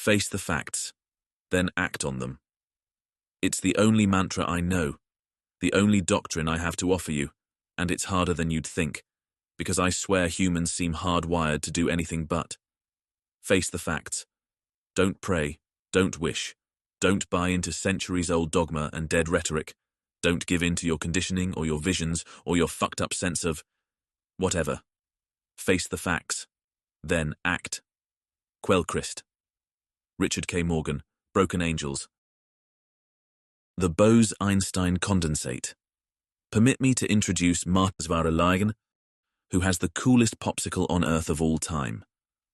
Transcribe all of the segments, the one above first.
Face the facts, then act on them. It's the only mantra I know, the only doctrine I have to offer you, and it's harder than you'd think, because I swear humans seem hardwired to do anything but. Face the facts. Don't pray, don't wish, don't buy into centuries-old dogma and dead rhetoric, don't give in to your conditioning or your visions or your fucked-up sense of whatever. Face the facts, then act. Quellchrist. Richard K. Morgan, Broken Angels. The Bose-Einstein condensate. Permit me to introduce Martin Zwierlein, who has the coolest popsicle on earth of all time.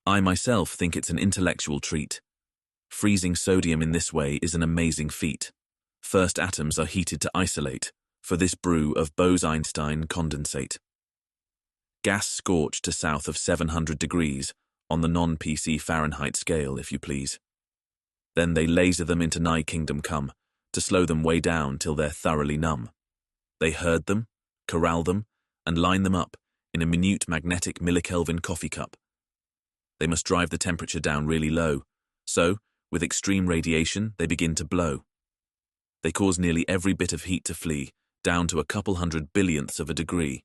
I myself think it's an intellectual treat. Freezing sodium in this way is an amazing feat. First atoms are heated to isolate for this brew of Bose-Einstein condensate. Gas scorched to south of 700 degrees on the non-PC Fahrenheit scale, if you please. Then they laser them into nigh kingdom come to slow them way down till they're thoroughly numb. They herd them, corral them, and line them up in a minute magnetic millikelvin coffee cup. They must drive the temperature down really low, so, with extreme radiation, they begin to blow. They cause nearly every bit of heat to flee, down to a couple hundred billionths of a degree.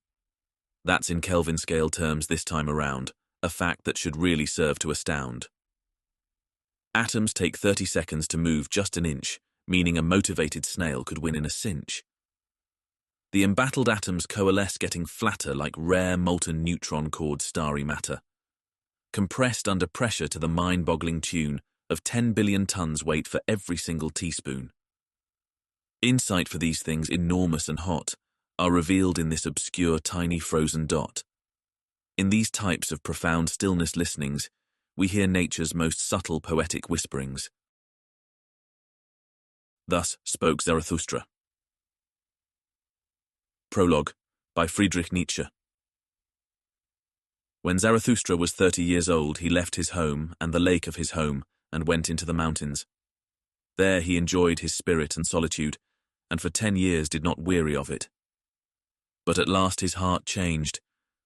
That's in Kelvin scale terms this time around, a fact that should really serve to astound. Atoms take 30 seconds to move just an inch, meaning a motivated snail could win in a cinch. The embattled atoms coalesce, getting flatter like rare molten neutron-cored starry matter, compressed under pressure to the mind-boggling tune of 10 billion tons weight for every single teaspoon. Insight for these things enormous and hot are revealed in this obscure tiny frozen dot. In these types of profound stillness listenings, we hear nature's most subtle poetic whisperings. Thus spoke Zarathustra. Prologue, by Friedrich Nietzsche. When Zarathustra was 30 years old, he left his home and the lake of his home and went into the mountains. There he enjoyed his spirit and solitude, and for 10 years did not weary of it. But at last his heart changed,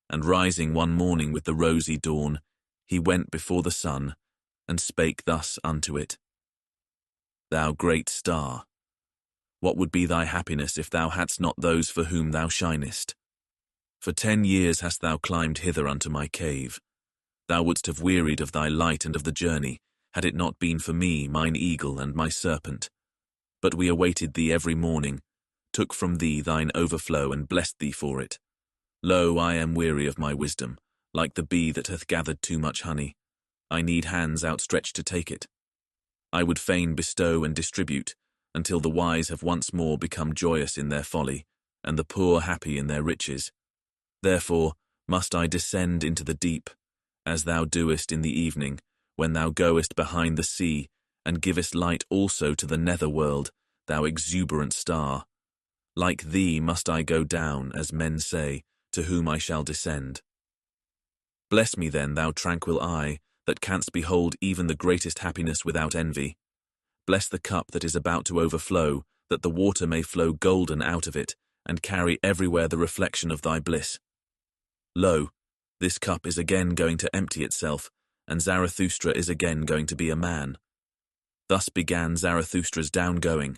and rising one morning with the rosy dawn, he went before the sun, and spake thus unto it. Thou great star, what would be thy happiness if thou hadst not those for whom thou shinest? For 10 years hast thou climbed hither unto my cave. Thou wouldst have wearied of thy light and of the journey, had it not been for me, mine eagle and my serpent. But we awaited thee every morning, took from thee thine overflow and blessed thee for it. Lo, I am weary of my wisdom, like the bee that hath gathered too much honey. I need hands outstretched to take it. I would fain bestow and distribute, until the wise have once more become joyous in their folly, and the poor happy in their riches. Therefore must I descend into the deep, as thou doest in the evening, when thou goest behind the sea, and givest light also to the nether world, thou exuberant star. Like thee must I go down, as men say, to whom I shall descend. Bless me then, thou tranquil eye, that canst behold even the greatest happiness without envy. Bless the cup that is about to overflow, that the water may flow golden out of it, and carry everywhere the reflection of thy bliss. Lo, this cup is again going to empty itself, and Zarathustra is again going to be a man. Thus began Zarathustra's downgoing.